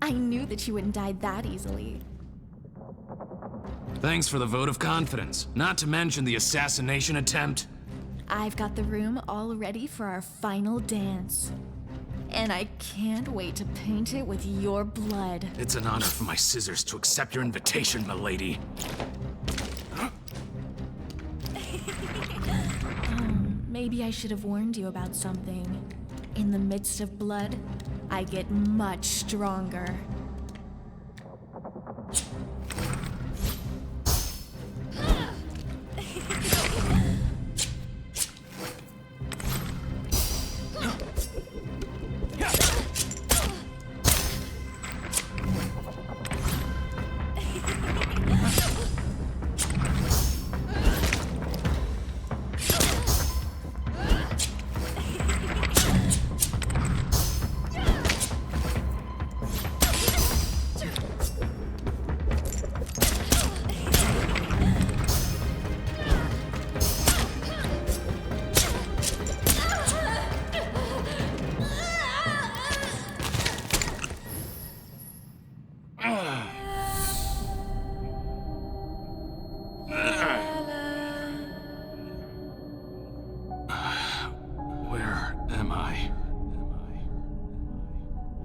I knew that you wouldn't die that easily. Thanks for the vote of confidence, not to mention the assassination attempt. I've got the room all ready for our final dance. And I can't wait to paint it with your blood. It's an honor for my scissors to accept your invitation, milady. Maybe I should have warned you about something. In the midst of blood, I get much stronger.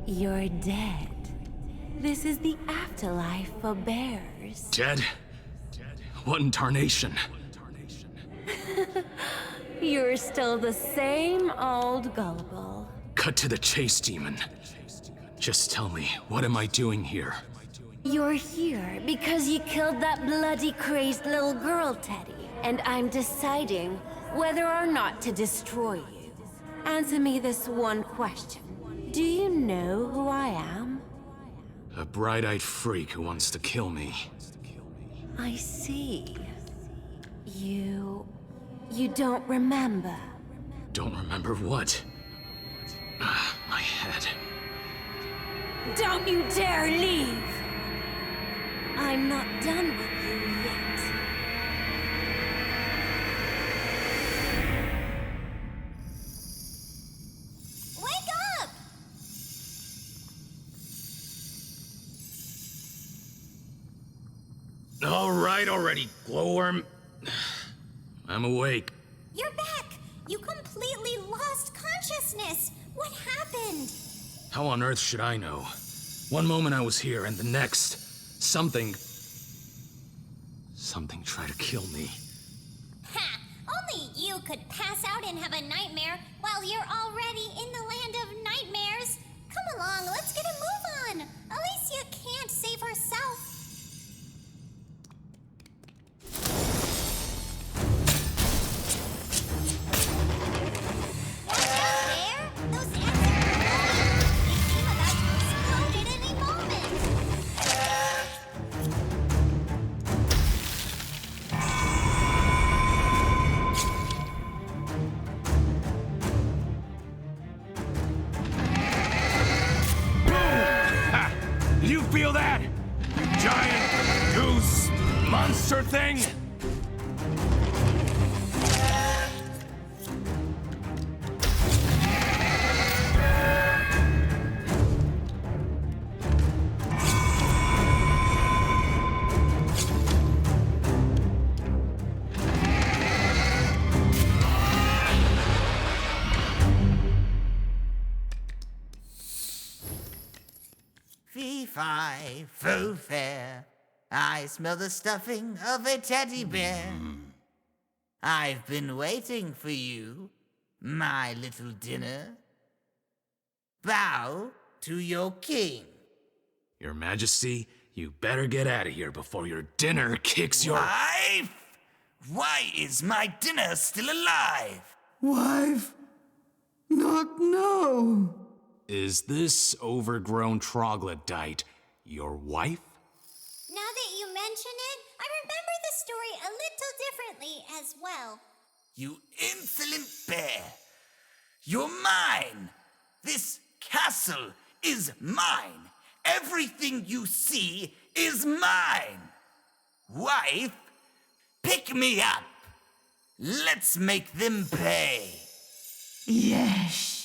You're dead. This is the afterlife for bears. Dead? What in tarnation? You're still the same old gullible. Cut to the chase, demon. Just tell me, what am I doing here? You're here because you killed that bloody crazed little girl, Teddy. And I'm deciding whether or not to destroy you. Answer me this one question. Do you know who I am? A bright-eyed freak who wants to kill me. I see. You don't remember. Don't remember what? My head. Don't you dare leave! I'm not done with you yet. Wake up! All right already, glowworm. I'm awake. You're back! You completely lost consciousness! What happened? How on earth should I know? One moment I was here, and the next, something tried to kill me. Ha! Only you could pass out and have a nightmare while you're already in the land of nightmares. Come along, let's get a move on. Alicia can't save herself. Feel that? You giant goose monster thing? Fee-fi, foo-fair, I smell the stuffing of a teddy bear. I've been waiting for you, my little dinner. Bow to your king. Your Majesty, you better get out of here before your dinner kicks your— Wife? Why is my dinner still alive? Wife? Not no. Is this overgrown troglodyte your wife? Now that you mention it, I remember the story a little differently as well. You insolent bear! You're mine! This castle is mine! Everything you see is mine! Wife, pick me up! Let's make them pay! Yes.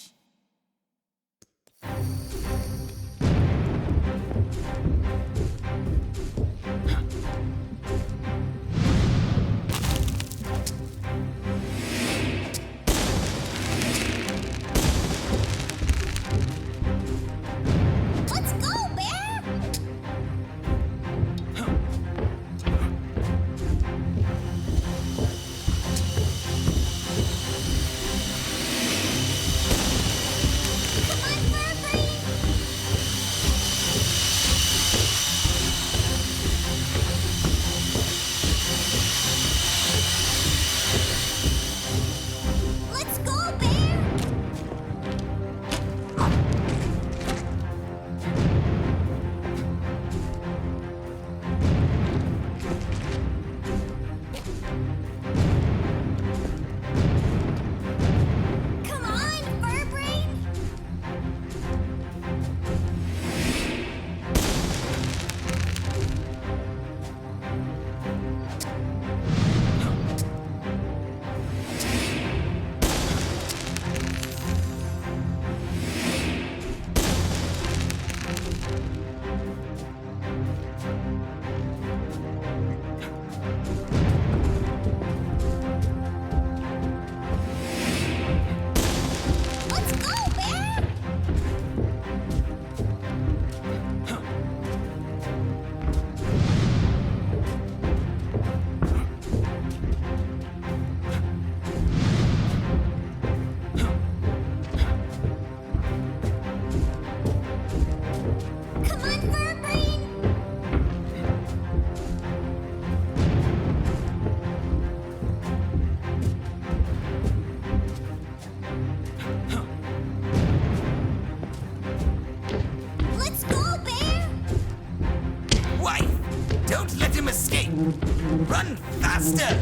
Run faster!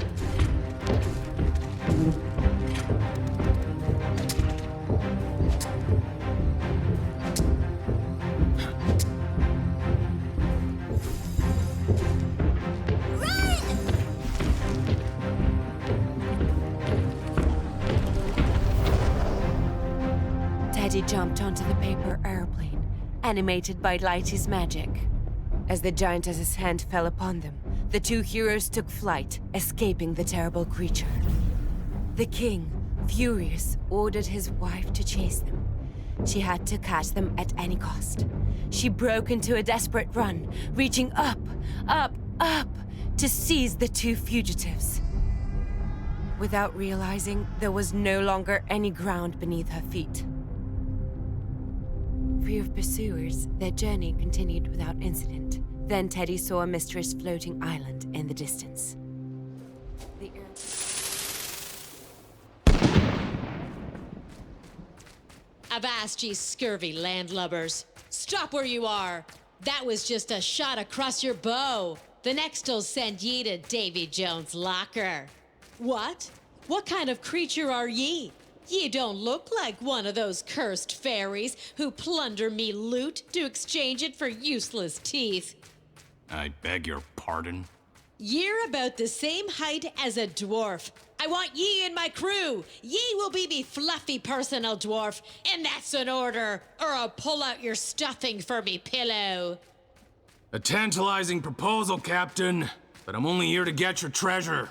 Teddy jumped onto the paper airplane, animated by Lighty's magic. As the giantess's hand fell upon them, the two heroes took flight, escaping the terrible creature. The king, furious, ordered his wife to chase them. She had to catch them at any cost. She broke into a desperate run, reaching up, up, up, to seize the two fugitives. Without realizing, there was no longer any ground beneath her feet. Free of pursuers, their journey continued without incident. Then Teddy saw a mysterious floating island in the distance. Avast, ye scurvy landlubbers. Stop where you are. That was just a shot across your bow. The next'll send ye to Davy Jones' locker. What? What kind of creature are ye? Ye don't look like one of those cursed fairies who plunder me loot to exchange it for useless teeth. I beg your pardon? Ye're about the same height as a dwarf. I want ye in my crew. Ye will be me fluffy personal dwarf, and that's an order, or I'll pull out your stuffing for me pillow. A tantalizing proposal, Captain, but I'm only here to get your treasure.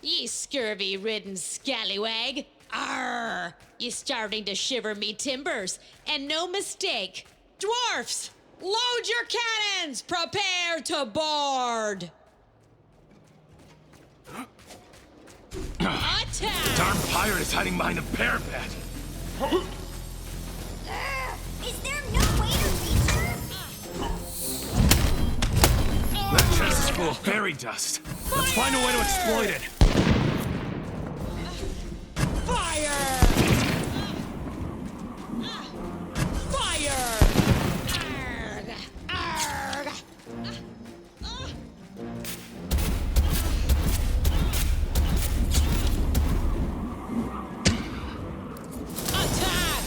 Ye scurvy-ridden scallywag. Arr! Ye starting to shiver me timbers, and no mistake. Dwarfs, load your cannons! Prepare to board! Attack! Darn pirate is hiding behind a parapet. Is there no way to reach her? That chest is full of fairy dust. Let's find a way to exploit it. Fire! Fire! Arg! Arg! Attack!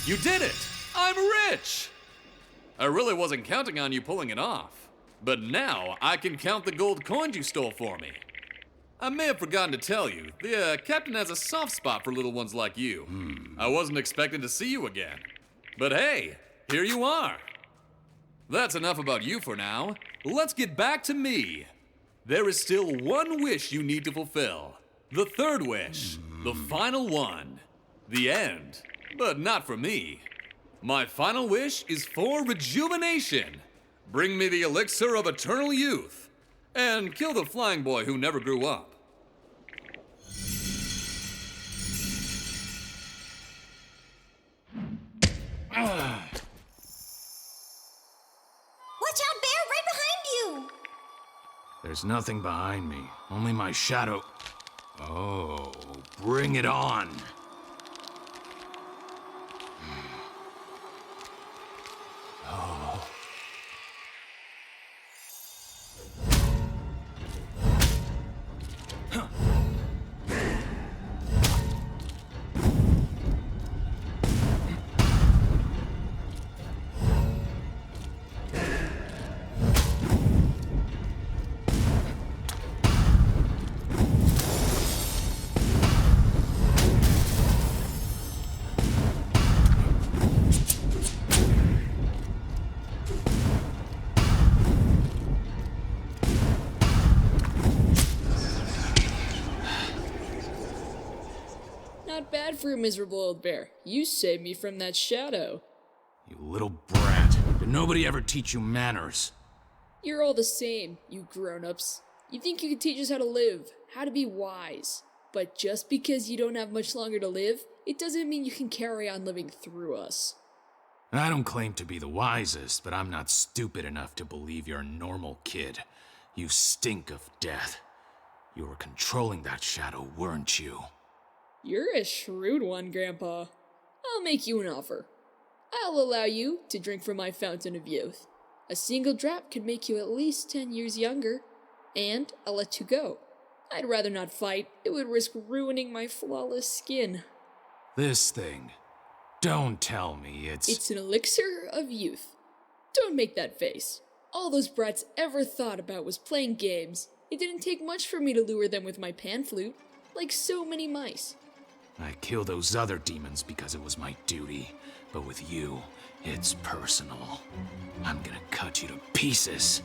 You did it! I'm rich! I really wasn't counting on you pulling it off. But now I can count the gold coins you stole for me. I may have forgotten to tell you, the captain has a soft spot for little ones like you. I wasn't expecting to see you again. But hey, here you are. That's enough about you for now. Let's get back to me. There is still one wish you need to fulfill. The third wish. The final one. The end. But not for me. My final wish is for rejuvenation. Bring me the elixir of eternal youth. And kill the flying boy who never grew up. Watch out, Bear! Right behind you! There's nothing behind me, only my shadow. Oh, bring it on. Not bad for a miserable old bear. You saved me from that shadow. You little brat. Did nobody ever teach you manners? You're all the same, you grown-ups. You think you can teach us how to live, how to be wise. But just because you don't have much longer to live, it doesn't mean you can carry on living through us. I don't claim to be the wisest, but I'm not stupid enough to believe you're a normal kid. You stink of death. You were controlling that shadow, weren't you? You're a shrewd one, Grandpa. I'll make you an offer. I'll allow you to drink from my fountain of youth. A single drop could make you at least 10 years younger. And I'll let you go. I'd rather not fight. It would risk ruining my flawless skin. This thing. Don't tell me It's an elixir of youth. Don't make that face. All those brats ever thought about was playing games. It didn't take much for me to lure them with my pan flute, like so many mice. I killed those other demons because it was my duty. But with you, it's personal. I'm gonna cut you to pieces.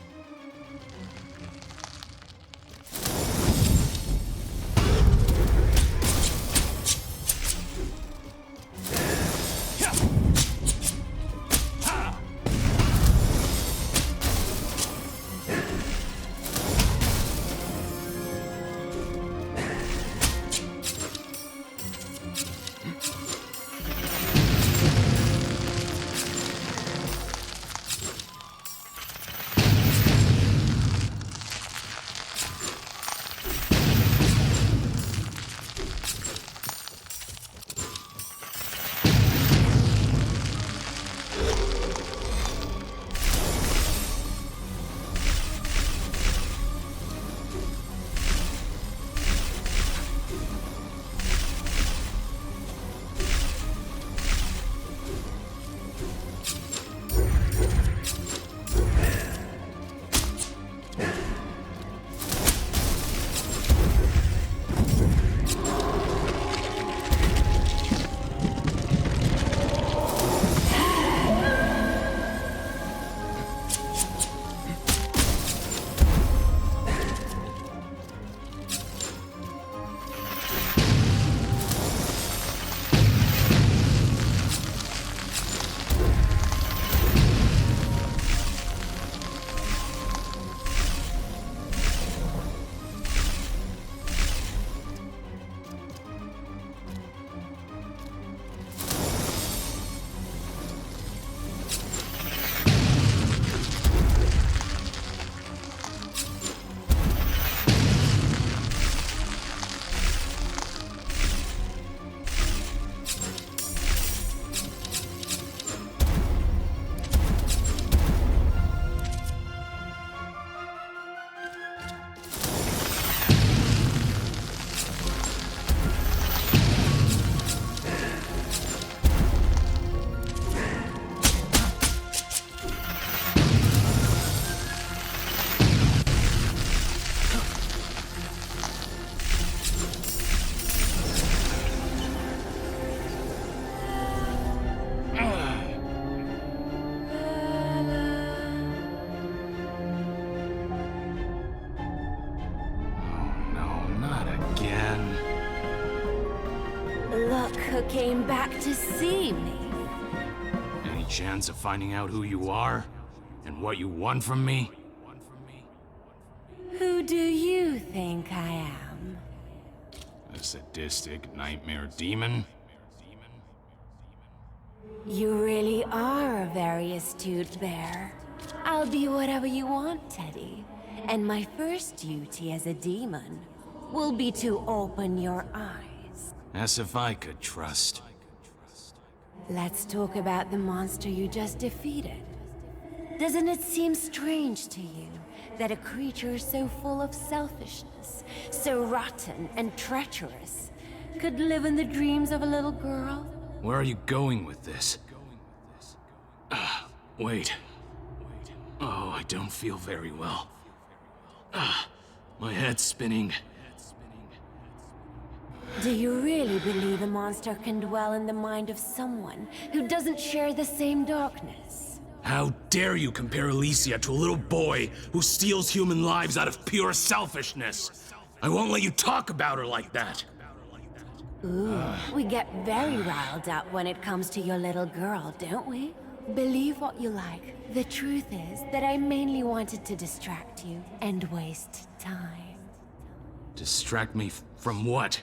came back to see me. Any chance of finding out who you are? And what you want from me? Who do you think I am? A sadistic nightmare demon? You really are a very astute bear. I'll be whatever you want, Teddy. And my first duty as a demon will be to open your eyes. As if I could trust. Let's talk about the monster you just defeated. Doesn't it seem strange to you that a creature so full of selfishness, so rotten and treacherous, could live in the dreams of a little girl? Where are you going with this? Wait. Oh, I don't feel very well. My head's spinning. Do you really believe a monster can dwell in the mind of someone who doesn't share the same darkness? How dare you compare Alicia to a little boy who steals human lives out of pure selfishness? I won't let you talk about her like that. Ooh, we get very riled up when it comes to your little girl, don't we? Believe what you like. The truth is that I mainly wanted to distract you and waste time. Distract me from what?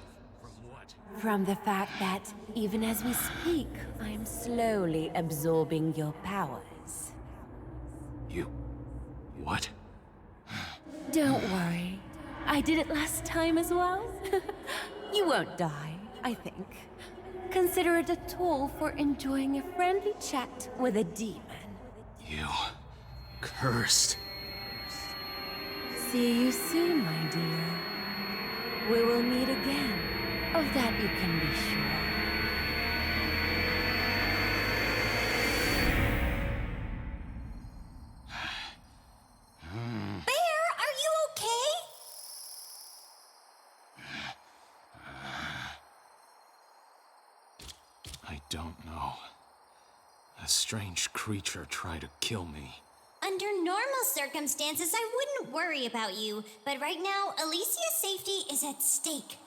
From the fact that, even as we speak, I'm slowly absorbing your powers. You... what? Don't worry. I did it last time as well. You won't die, I think. Consider it a tool for enjoying a friendly chat with a demon. You... cursed. See you soon, my dear. We will meet again. Of that you can be sure. Bear, are you okay? I don't know. A strange creature tried to kill me. Under normal circumstances, I wouldn't worry about you, but right now, Alicia's safety is at stake.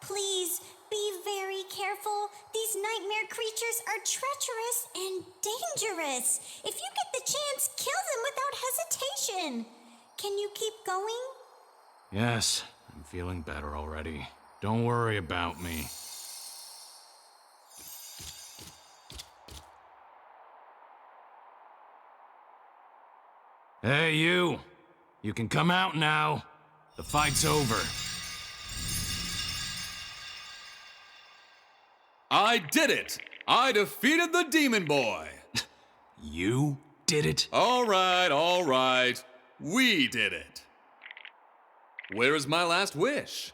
Please, be very careful. These nightmare creatures are treacherous and dangerous. If you get the chance, kill them without hesitation. Can you keep going? Yes, I'm feeling better already. Don't worry about me. Hey, you! You can come out now. The fight's over. I did it! I defeated the demon boy! You did it? All right. We did it. Where is my last wish?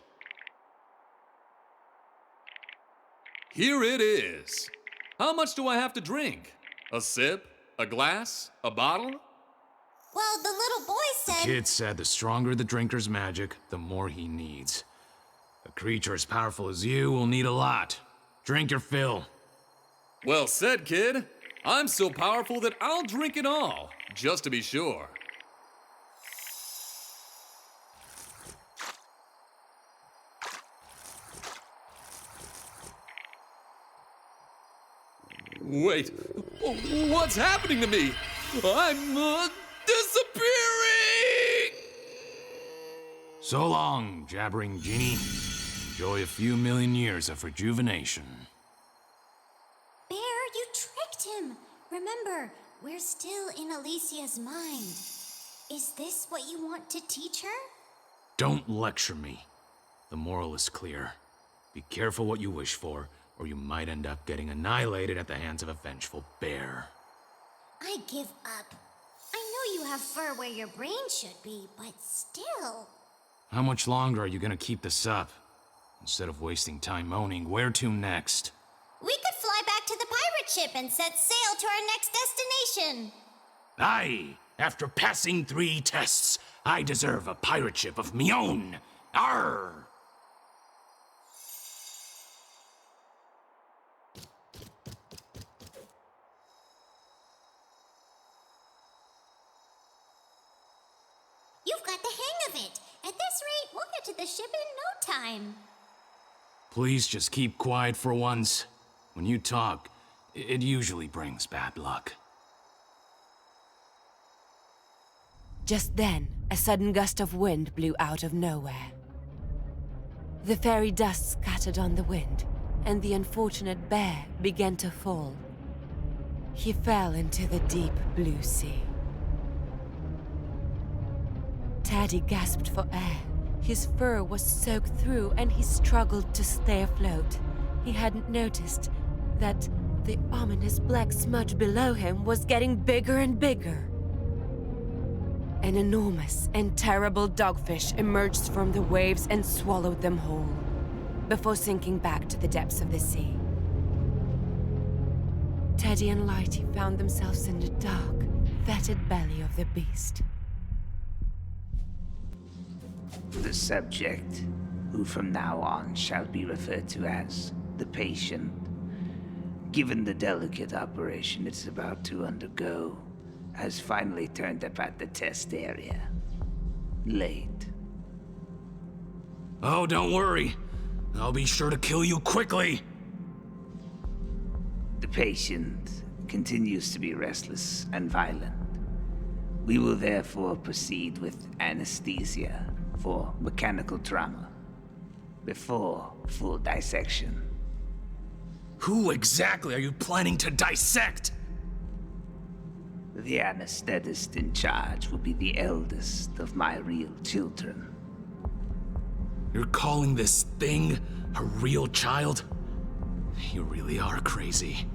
Here it is. How much do I have to drink? A sip? A glass? A bottle? Well, the little boy said... The kid said the stronger the drinker's magic, the more he needs. A creature as powerful as you will need a lot. Drink your fill. Well said, kid. I'm so powerful that I'll drink it all, just to be sure. Wait, what's happening to me? I'm disappearing! So long, jabbering genie. Enjoy a few million years of rejuvenation. Bear, you tricked him. Remember, we're still in Alicia's mind. Is this what you want to teach her? Don't lecture me. The moral is clear. Be careful what you wish for, or you might end up getting annihilated at the hands of a vengeful bear. I give up. I know you have fur where your brain should be, but still. How much longer are you gonna keep this up? Instead of wasting time moaning, where to next? We could fly back to the pirate ship and set sail to our next destination. Aye! After passing 3 tests, I deserve a pirate ship of me own! Arr! You've got the hang of it. At this rate, we'll get to the ship in no time. Please just keep quiet for once. When you talk, it usually brings bad luck. Just then, a sudden gust of wind blew out of nowhere. The fairy dust scattered on the wind, and the unfortunate bear began to fall. He fell into the deep blue sea. Teddy gasped for air. His fur was soaked through and he struggled to stay afloat. He hadn't noticed that the ominous black smudge below him was getting bigger and bigger. An enormous and terrible dogfish emerged from the waves and swallowed them whole, before sinking back to the depths of the sea. Teddy and Lighty found themselves in the dark, fetid belly of the beast. The subject, who from now on shall be referred to as the patient, given the delicate operation it's about to undergo, has finally turned up at the test area. Late. Oh, don't worry. I'll be sure to kill you quickly. The patient continues to be restless and violent. We will therefore proceed with anesthesia for mechanical trauma before full dissection. Who exactly are you planning to dissect? The anesthetist in charge will be the eldest of my real children. You're calling this thing a real child? You really are crazy.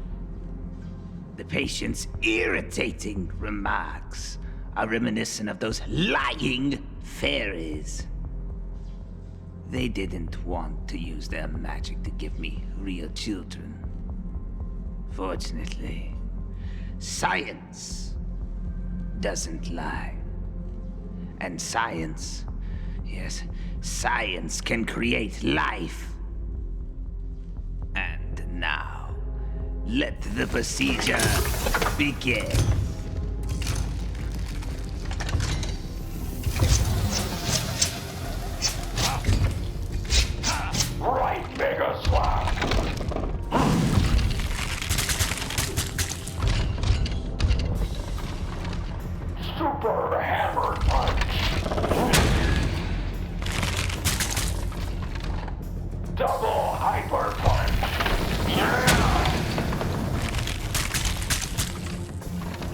The patient's irritating remarks are reminiscent of those lying fairies. They didn't want to use their magic to give me real children. Fortunately, science doesn't lie. And science, yes, science can create life. And now, let the procedure begin. Right, Mega Slap! Super Hammer Punch! Double Hyper Punch! Yeah!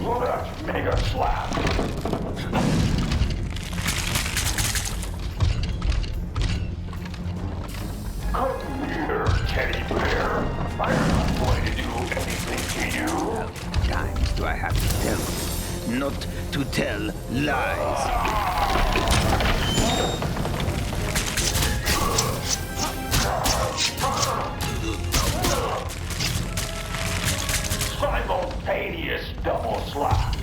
Let's Mega Slap! Come here, teddy bear. I'm not going to do anything to you. How many times do I have to tell you not to tell lies? Simultaneous double slap.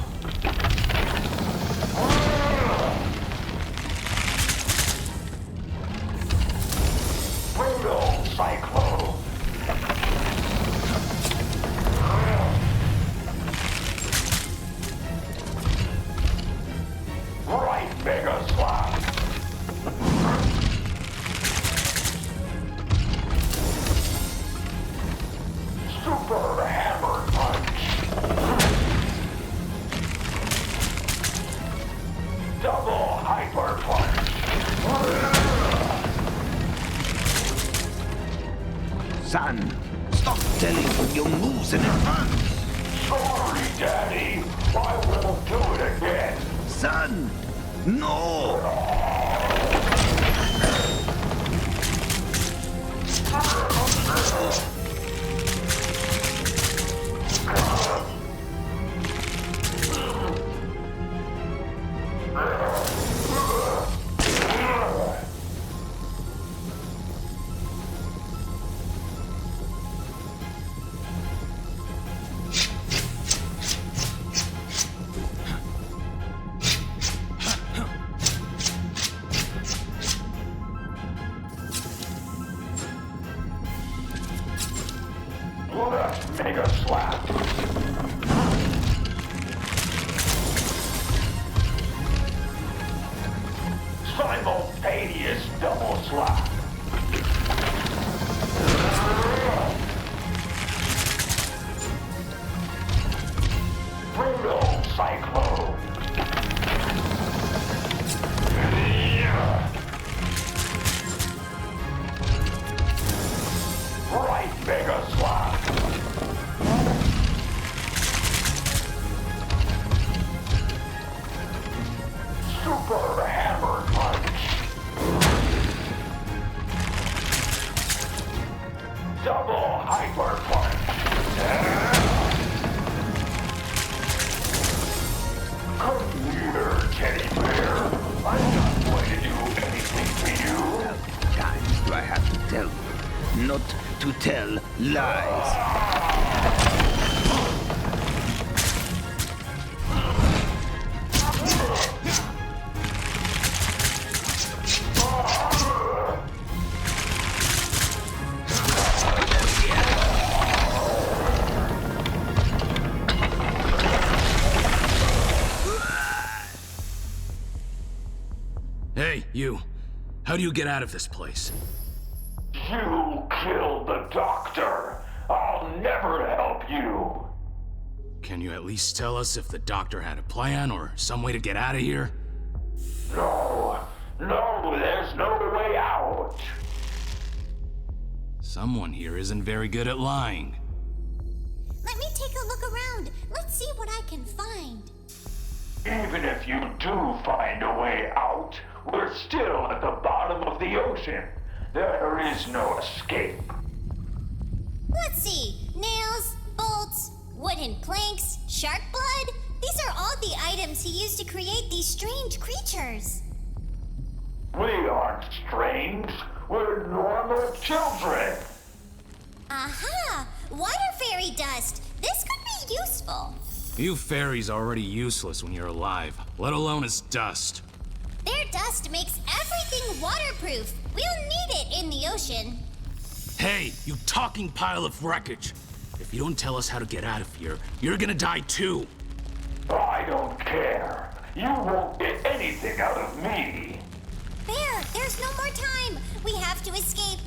Brutal Cyclone. Right Mega Slap. Super Hammer Punch. Double Hyper Punch. Son, stop telling your moves in advance. Sorry, Daddy. I will do it again. Son, no! cyclone. Right, Mega Slap. Super Hammer Punch. Double Hyper Punch. Come here, Teddy Bear. I'm not going to do anything for you. How many times do I have to tell you not to tell lies? Hey, you. How do you get out of this place? You killed the doctor. I'll never help you. Can you at least tell us if the doctor had a plan or some way to get out of here? No, there's no way out. Someone here isn't very good at lying. Let me take a look around. Let's see what I can find. Even if you do find a way out, we're still at the bottom of the ocean. There is no escape. Let's see. Nails, bolts, wooden planks, shark blood. These are all the items he used to create these strange creatures. We aren't strange. We're normal children. Aha! Water fairy dust. This could be useful. You fairies are already useless when you're alive, let alone as dust. Their dust makes everything waterproof. We'll need it in the ocean. Hey, you talking pile of wreckage! If you don't tell us how to get out of here, you're gonna die too! I don't care. You won't get anything out of me. There's no more time. We have to escape.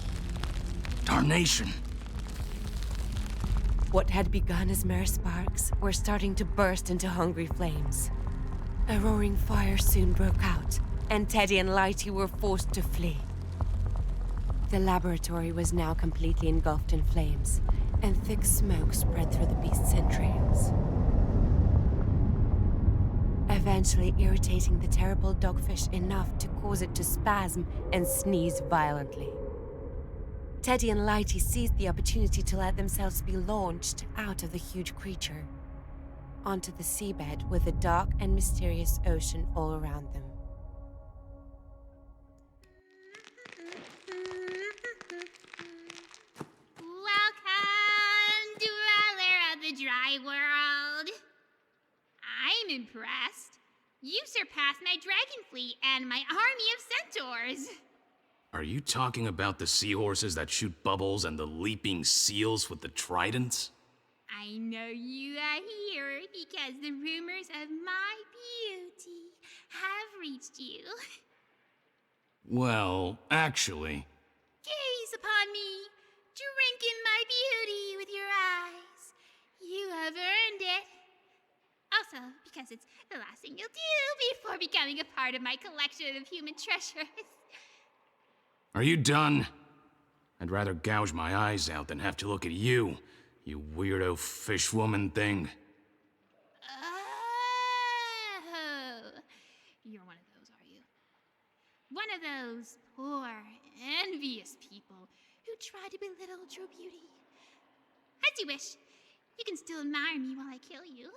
Darnation! What had begun as mere sparks were starting to burst into hungry flames. A roaring fire soon broke out, and Teddy and Lighty were forced to flee. The laboratory was now completely engulfed in flames, and thick smoke spread through the beast's entrails, eventually irritating the terrible dogfish enough to cause it to spasm and sneeze violently. Teddy and Lighty seized the opportunity to let themselves be launched out of the huge creature, onto the seabed with the dark and mysterious ocean all around them. Welcome, dweller of the dry world. I'm impressed. You surpassed my dragon fleet and my army of centaurs. Are you talking about the seahorses that shoot bubbles and the leaping seals with the tridents? I know you are here because the rumors of my beauty have reached you. Well, actually... Gaze upon me. Drink in my beauty with your eyes. You have earned it. Also, because it's the last thing you'll do before becoming a part of my collection of human treasures. Are you done? I'd rather gouge my eyes out than have to look at you, you weirdo fish woman thing. Oh, you're one of those, are you? One of those poor, envious people who try to belittle true beauty. As you wish. You can still admire me while I kill you.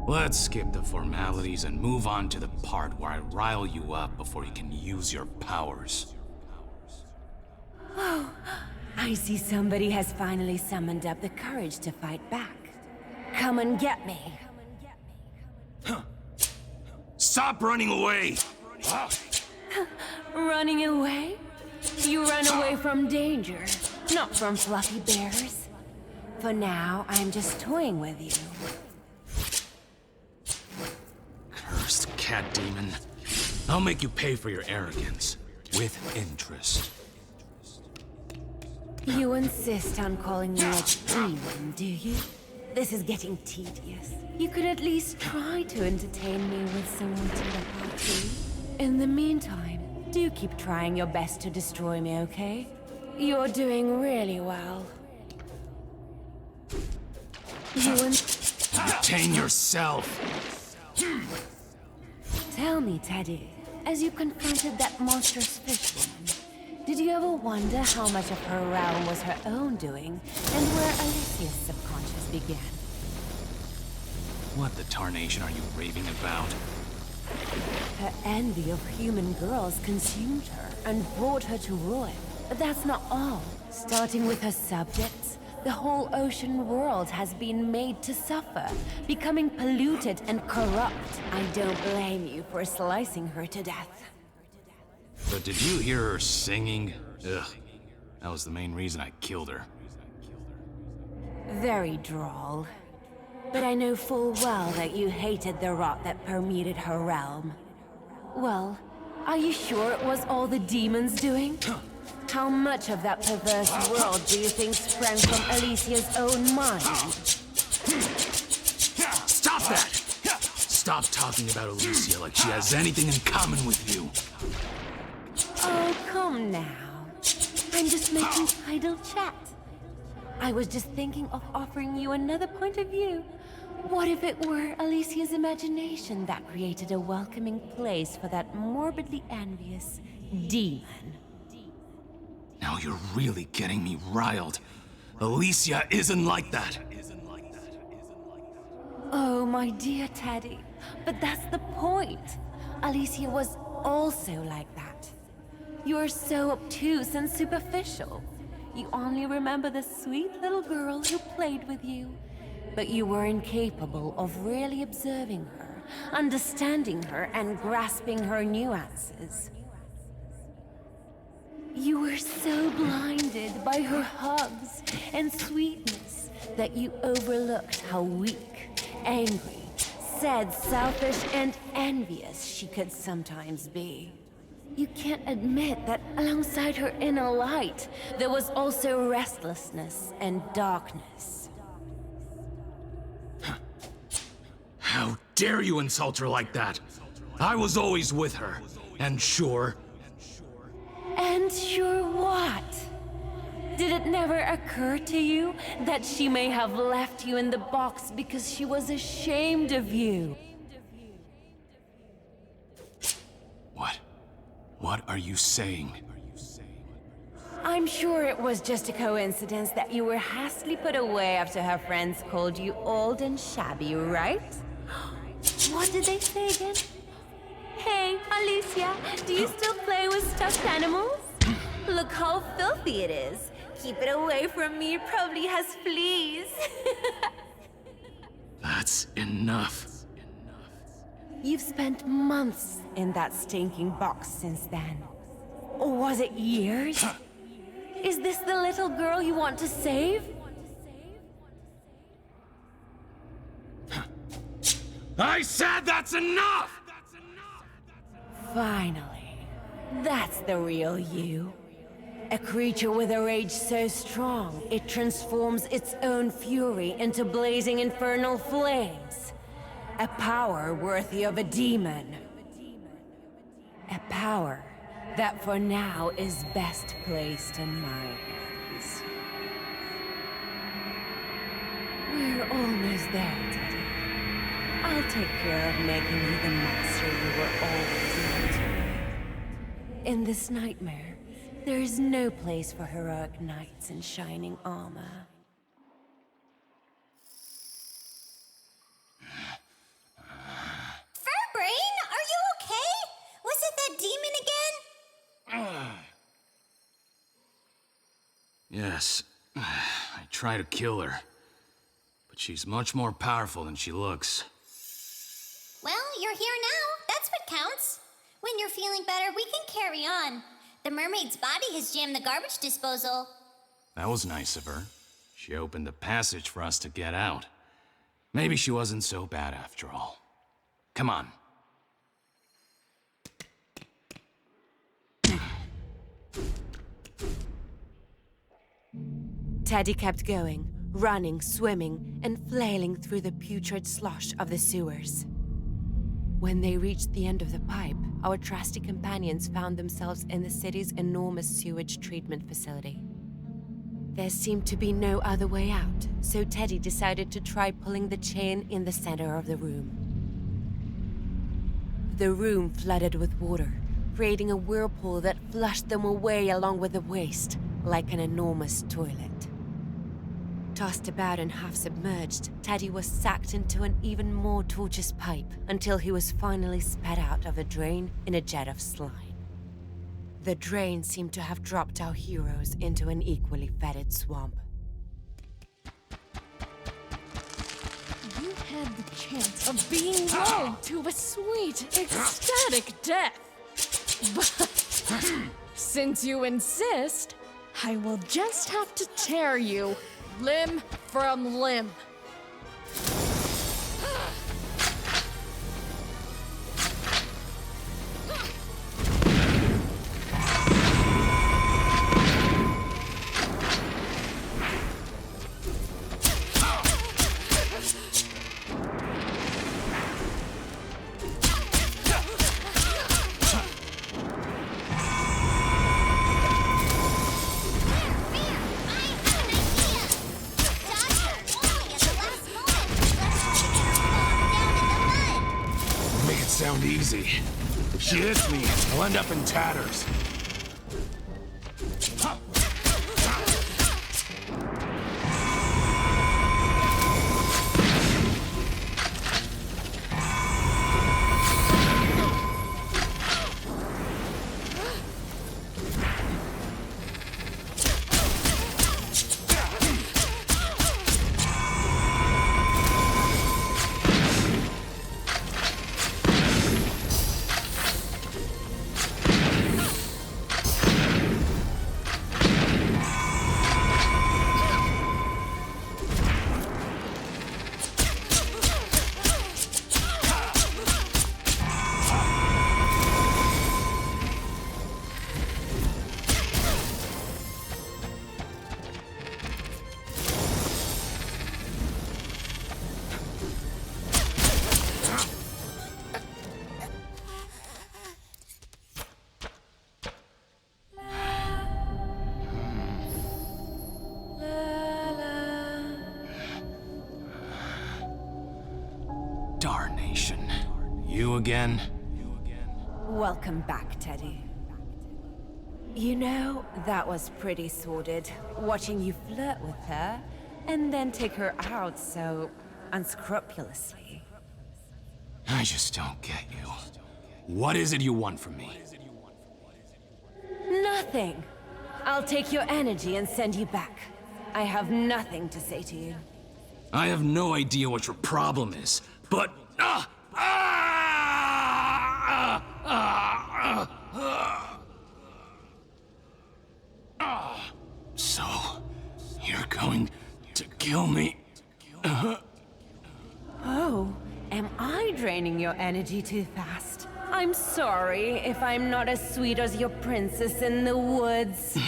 Let's skip the formalities and move on to the part where I rile you up before you can use your powers. Oh, I see somebody has finally summoned up the courage to fight back. Come and get me. Stop running away! Running away? You run away from danger, not from fluffy bears. For now, I'm just toying with you. Cursed cat demon. I'll make you pay for your arrogance. With interest. You insist on calling me a demon, do you? This is getting tedious. You could at least try to entertain me with someone to look after. In the meantime, do keep trying your best to destroy me, okay? You're doing really well. Contain yourself! Tell me, Teddy, as you confronted that monstrous fishwoman, did you ever wonder how much of her realm was her own doing, and where Alicia's subconscious began? What the tarnation are you raving about? Her envy of human girls consumed her and brought her to ruin. But that's not all. Starting with her subjects, the whole ocean world has been made to suffer, becoming polluted and corrupt. I don't blame you for slicing her to death. But did you hear her singing? Ugh. That was the main reason I killed her. Very droll. But I know full well that you hated the rot that permeated her realm. Well, are you sure it was all the demons doing? How much of that perverse world do you think sprang from Alicia's own mind? Stop that! Stop talking about Alicia like she has anything in common with you. Oh, come now. I'm just making idle chat. I was just thinking of offering you another point of view. What if it were Alicia's imagination that created a welcoming place for that morbidly envious demon? Now you're really getting me riled. Alicia isn't like that. Oh, my dear Teddy, but that's the point. Alicia was also like that. You're so obtuse and superficial. You only remember the sweet little girl who played with you. But you were incapable of really observing her, understanding her, and grasping her nuances. You were so blinded by her hugs and sweetness that you overlooked how weak, angry, sad, selfish, and envious she could sometimes be. You can't admit that alongside her inner light, there was also restlessness and darkness. How dare you insult her like that? I was always with her, and sure... And sure what? Did it never occur to you that she may have left you in the box because she was ashamed of you? What are you saying? I'm sure it was just a coincidence that you were hastily put away after her friends called you old and shabby, right? What did they say again? Hey, Alicia, do you still play with stuffed animals? Look how filthy it is. Keep it away from me, it probably has fleas. That's enough. You've spent months in that stinking box since then. Or was it years? Is this the little girl you want to save? I said that's enough! Finally. That's the real you. A creature with a rage so strong, it transforms its own fury into blazing infernal flames. A power worthy of a demon. A power that for now is best placed in my hands. We're almost there, Teddy. I'll take care of making you the monster you were always meant to be. In this nightmare, there is no place for heroic knights in shining armor. Yes, I try to kill her, but she's much more powerful than she looks. Well, you're here now. That's what counts. When you're feeling better, we can carry on. The mermaid's body has jammed the garbage disposal. That was nice of her. She opened the passage for us to get out. Maybe she wasn't so bad after all. Come on. Teddy kept going, running, swimming, and flailing through the putrid slush of the sewers. When they reached the end of the pipe, our trusty companions found themselves in the city's enormous sewage treatment facility. There seemed to be no other way out, so Teddy decided to try pulling the chain in the center of the room. The room flooded with water, creating a whirlpool that flushed them away along with the waste, like an enormous toilet. Tossed about and half submerged, Teddy was sacked into an even more tortuous pipe until he was finally spat out of a drain in a jet of slime. The drain seemed to have dropped our heroes into an equally fetid swamp. You had the chance of being lulled to a sweet, ecstatic death. But since you insist, I will just have to tear you limb from limb. Sound easy. If she hits me, I'll end up in tatters. Darnation. You again? Welcome back, Teddy. You know, that was pretty sordid, watching you flirt with her, and then take her out so unscrupulously. I just don't get you. What is it you want from me? Nothing. I'll take your energy and send you back. I have nothing to say to you. I have no idea what your problem is, but... So, you're going to kill me? Oh, am I draining your energy too fast? I'm sorry if I'm not as sweet as your princess in the woods.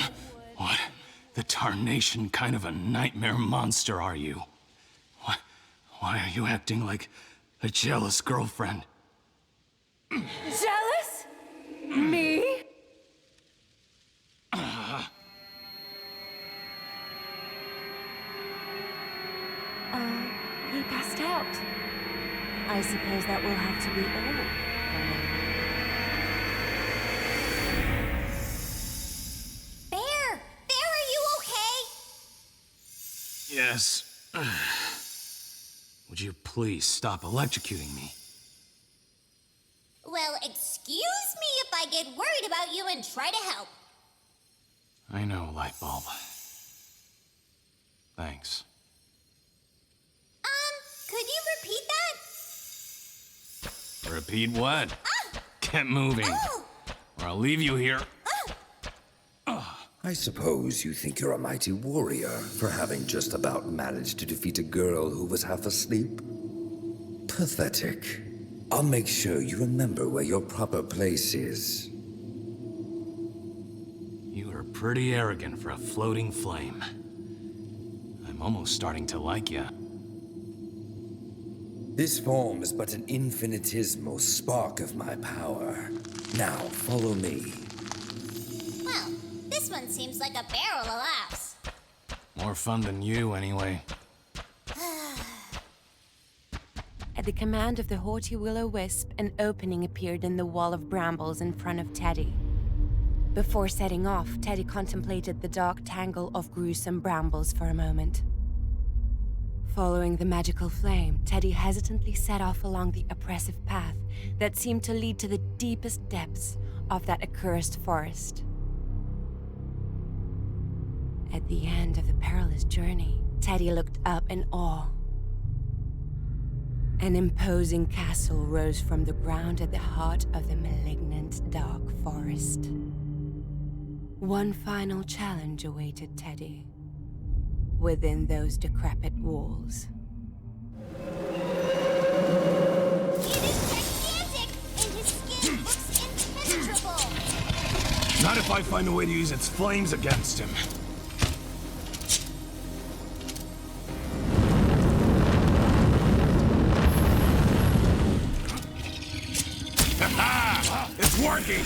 What the tarnation kind of a nightmare monster are you? Why are you acting like a jealous girlfriend? Jealous? Me? He passed out. I suppose that will have to be all. Bear! Bear, are you okay? Yes. Would you please stop electrocuting me? Well, excuse me if I get worried about you and try to help. I know, Lightbulb. Thanks. Could you repeat that? Repeat what? Get moving, or I'll leave you here. I suppose you think you're a mighty warrior for having just about managed to defeat a girl who was half asleep? Pathetic. I'll make sure you remember where your proper place is. You are pretty arrogant for a floating flame. I'm almost starting to like you. This form is but an infinitesimal spark of my power. Now, follow me. Well, this one seems like a barrel of laughs. More fun than you, anyway. At the command of the haughty Will-O-Wisp, an opening appeared in the wall of brambles in front of Teddy. Before setting off, Teddy contemplated the dark tangle of gruesome brambles for a moment. Following the magical flame, Teddy hesitantly set off along the oppressive path that seemed to lead to the deepest depths of that accursed forest. At the end of the perilous journey, Teddy looked up in awe. An imposing castle rose from the ground at the heart of the malignant dark forest. One final challenge awaited Teddy within those decrepit walls. It is gigantic, and his skin looks impenetrable. Not if I find a way to use its flames against him. Ha! It's working!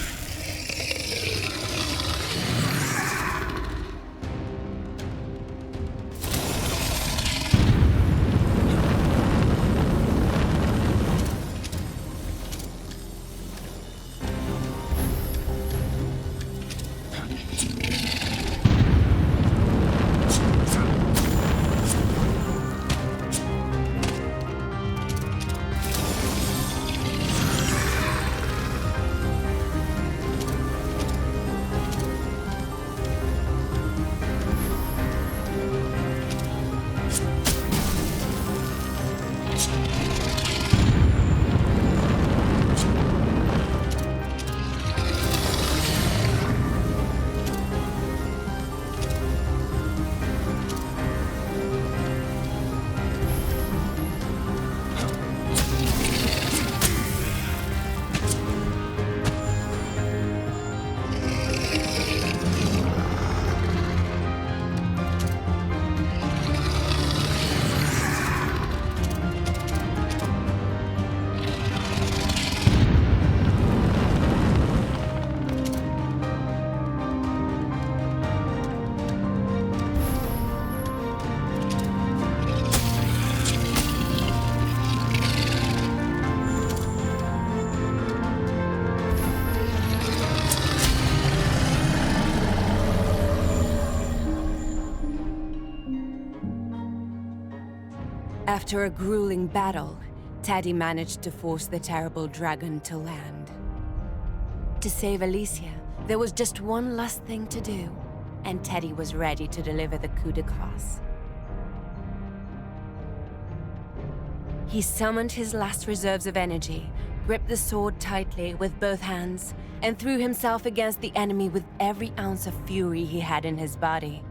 After a grueling battle, Teddy managed to force the terrible dragon to land. To save Alicia, there was just one last thing to do, and Teddy was ready to deliver the coup de grace. He summoned his last reserves of energy, gripped the sword tightly with both hands, and threw himself against the enemy with every ounce of fury he had in his body.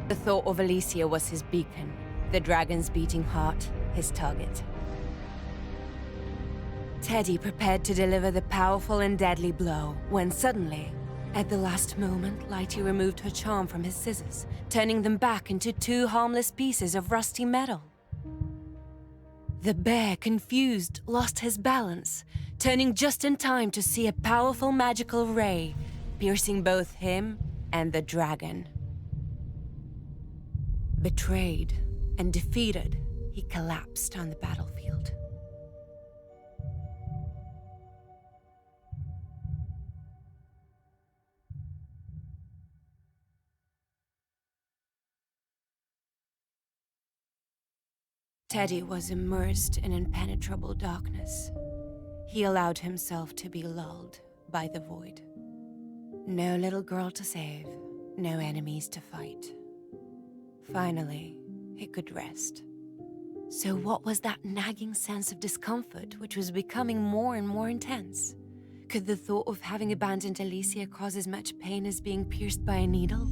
The thought of Alicia was his beacon, the dragon's beating heart, his target. Teddy prepared to deliver the powerful and deadly blow when suddenly, at the last moment, Lighty removed her charm from his scissors, turning them back into two harmless pieces of rusty metal. The bear, confused, lost his balance, turning just in time to see a powerful magical ray piercing both him and the dragon. Betrayed and defeated, he collapsed on the battlefield. Teddy was immersed in impenetrable darkness. He allowed himself to be lulled by the void. No little girl to save, no enemies to fight. Finally, he could rest. So what was that nagging sense of discomfort which was becoming more and more intense? Could the thought of having abandoned Alicia cause as much pain as being pierced by a needle?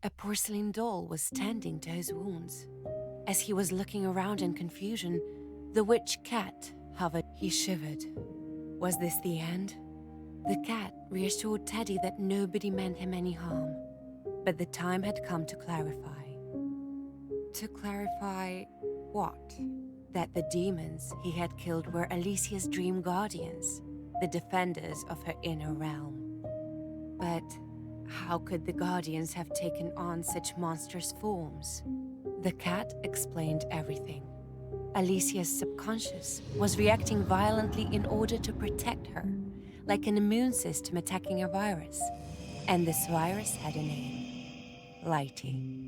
A porcelain doll was tending to his wounds. As he was looking around in confusion, the witch cat hovered. He shivered. Was this the end? The cat reassured Teddy that nobody meant him any harm. But the time had come to clarify. To clarify what? That the demons he had killed were Alicia's dream guardians, the defenders of her inner realm. But how could the guardians have taken on such monstrous forms? The cat explained everything. Alicia's subconscious was reacting violently in order to protect her, like an immune system attacking a virus. And this virus had a name: Lighty.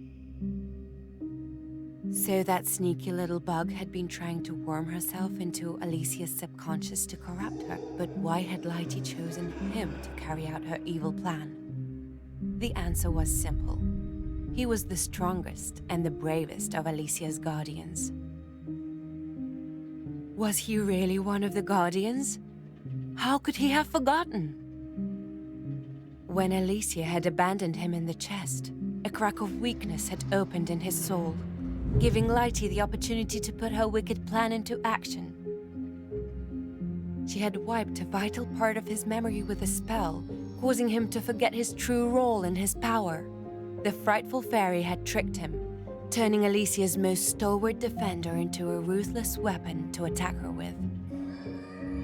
So that sneaky little bug had been trying to worm herself into Alicia's subconscious to corrupt her. But why had Lighty chosen him to carry out her evil plan? The answer was simple. He was the strongest and the bravest of Alicia's guardians. Was he really one of the guardians? How could he have forgotten? When Alicia had abandoned him in the chest, a crack of weakness had opened in his soul, giving Lighty the opportunity to put her wicked plan into action. She had wiped a vital part of his memory with a spell, causing him to forget his true role and his power. The frightful fairy had tricked him, turning Alicia's most stalwart defender into a ruthless weapon to attack her with.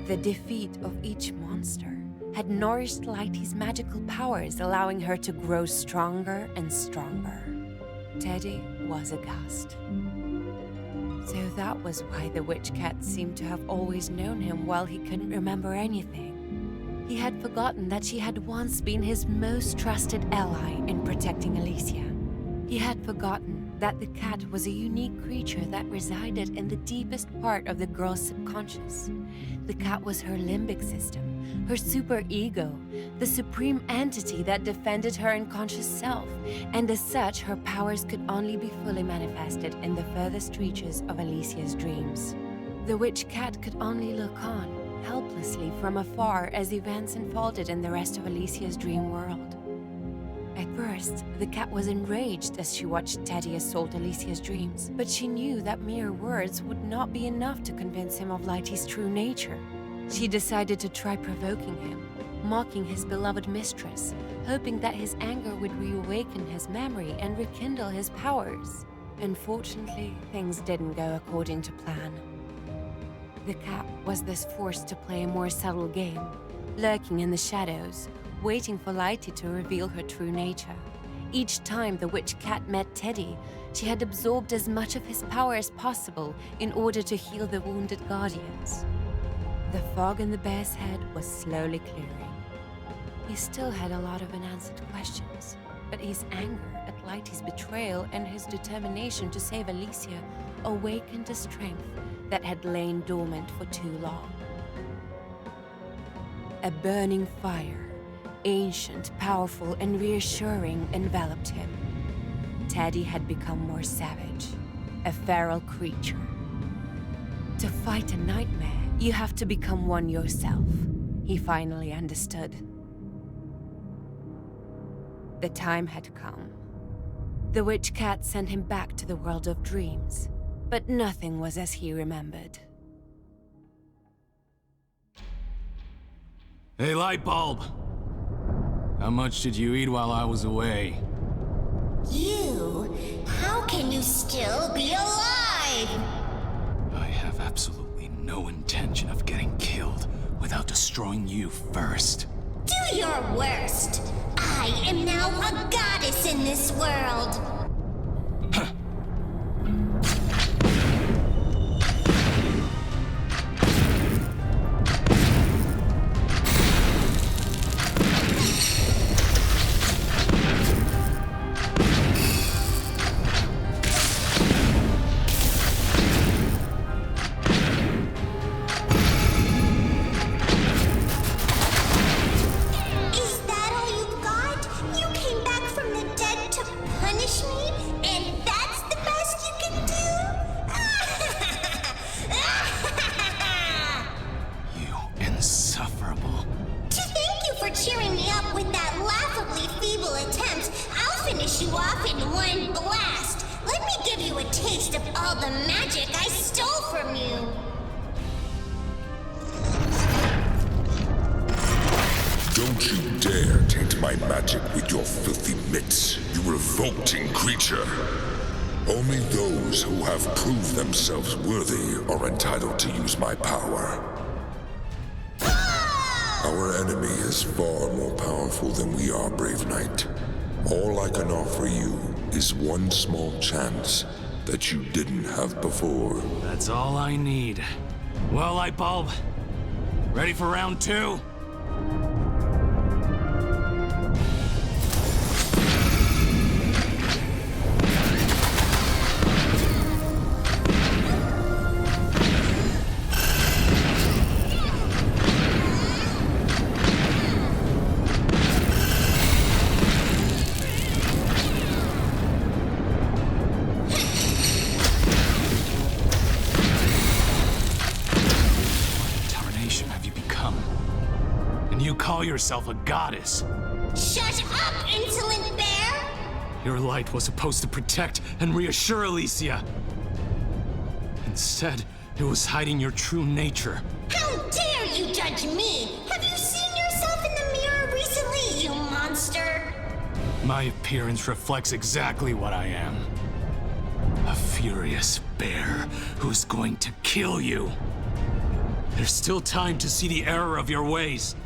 The defeat of each monster had nourished Lighty's magical powers, allowing her to grow stronger and stronger. Teddy was aghast. So that was why the witch cat seemed to have always known him while he couldn't remember anything. He had forgotten that she had once been his most trusted ally in protecting Alicia. He had forgotten that the cat was a unique creature that resided in the deepest part of the girl's subconscious. The cat was her limbic system, her superego, the supreme entity that defended her unconscious self, and as such, her powers could only be fully manifested in the furthest reaches of Alicia's dreams. The witch cat could only look on, helplessly from afar as events unfolded in the rest of Alicia's dream world. At first, the cat was enraged as she watched Teddy assault Alicia's dreams, but she knew that mere words would not be enough to convince him of Lighty's true nature. She decided to try provoking him, mocking his beloved mistress, hoping that his anger would reawaken his memory and rekindle his powers. Unfortunately, things didn't go according to plan. The cat was thus forced to play a more subtle game, lurking in the shadows, waiting for Lighty to reveal her true nature. Each time the witch cat met Teddy, she had absorbed as much of his power as possible in order to heal the wounded guardians. The fog in the bear's head was slowly clearing. He still had a lot of unanswered questions, but his anger at Lighty's betrayal and his determination to save Alicia awakened a strength that had lain dormant for too long. A burning fire, ancient, powerful, and reassuring, enveloped him. Teddy had become more savage, a feral creature. To fight a nightmare, you have to become one yourself, he finally understood. The time had come. The witch cat sent him back to the world of dreams, but nothing was as he remembered. Hey, light bulb! How much did you eat while I was away? You? How can you still be alive? I have absolutely no intention of getting killed without destroying you first. Do your worst. I am now a goddess in this world. Is that all you've got? You the magic I stole from you. Don't you dare taint my magic with your filthy mitts, you revolting creature. Only those who have proved themselves worthy are entitled to use my power. Our enemy is far more powerful than we are, brave knight. All I can offer you is one small chance that you didn't have before. That's all I need. Well, Lightbulb, ready for round 2? Call yourself a goddess. Shut up, insolent bear! Your light was supposed to protect and reassure Alicia. Instead, it was hiding your true nature. How dare you judge me? Have you seen yourself in the mirror recently, you monster? My appearance reflects exactly what I am. A furious bear who's going to kill you. There's still time to see the error of your ways.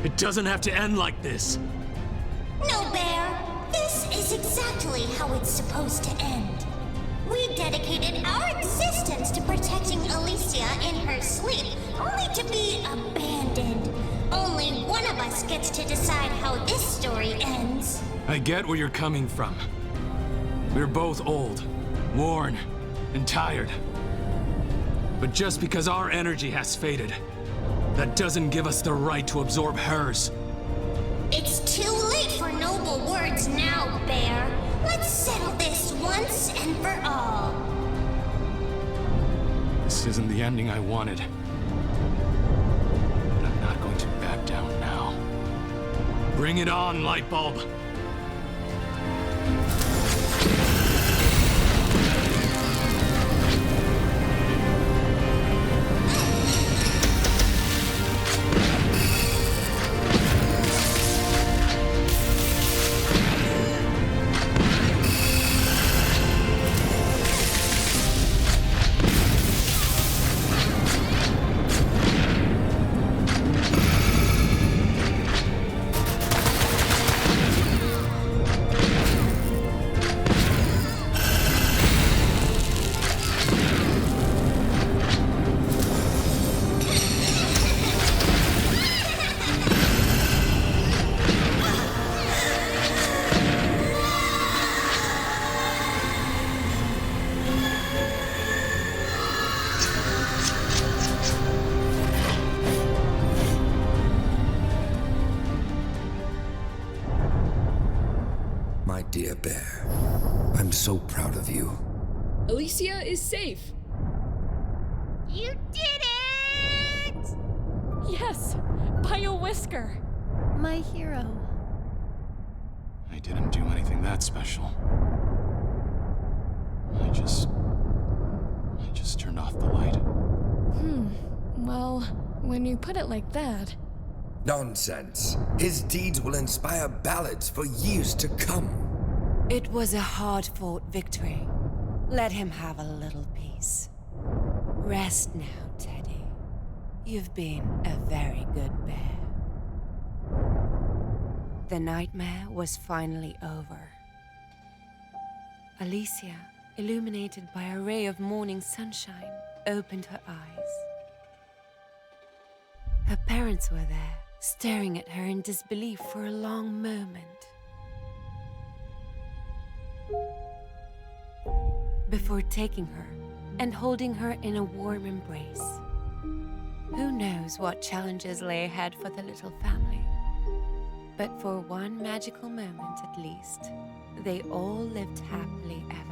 It doesn't have to end like this. No, Bear. This is exactly how it's supposed to end. We dedicated our existence to protecting Alicia in her sleep, only to be abandoned. Only one of us gets to decide how this story ends. I get where you're coming from. We're both old, worn, and tired. But just because our energy has faded, that doesn't give us the right to absorb hers. It's too late for noble words now, Bear. Let's settle this once and for all. This isn't the ending I wanted. But I'm not going to back down now. Bring it on, Lightbulb! My dear bear, I'm so proud of you. Alicia is safe. You did it! Yes, by a whisker. My hero. I didn't do anything that special. I just turned off the light. Well, when you put it like that... Nonsense. His deeds will inspire ballads for years to come. It was a hard-fought victory. Let him have a little peace. Rest now, Teddy. You've been a very good bear. The nightmare was finally over. Alicia, illuminated by a ray of morning sunshine, opened her eyes. Her parents were there, staring at her in disbelief for a long moment. Before taking her and holding her in a warm embrace. Who knows what challenges lay ahead for the little family? But for one magical moment at least, they all lived happily ever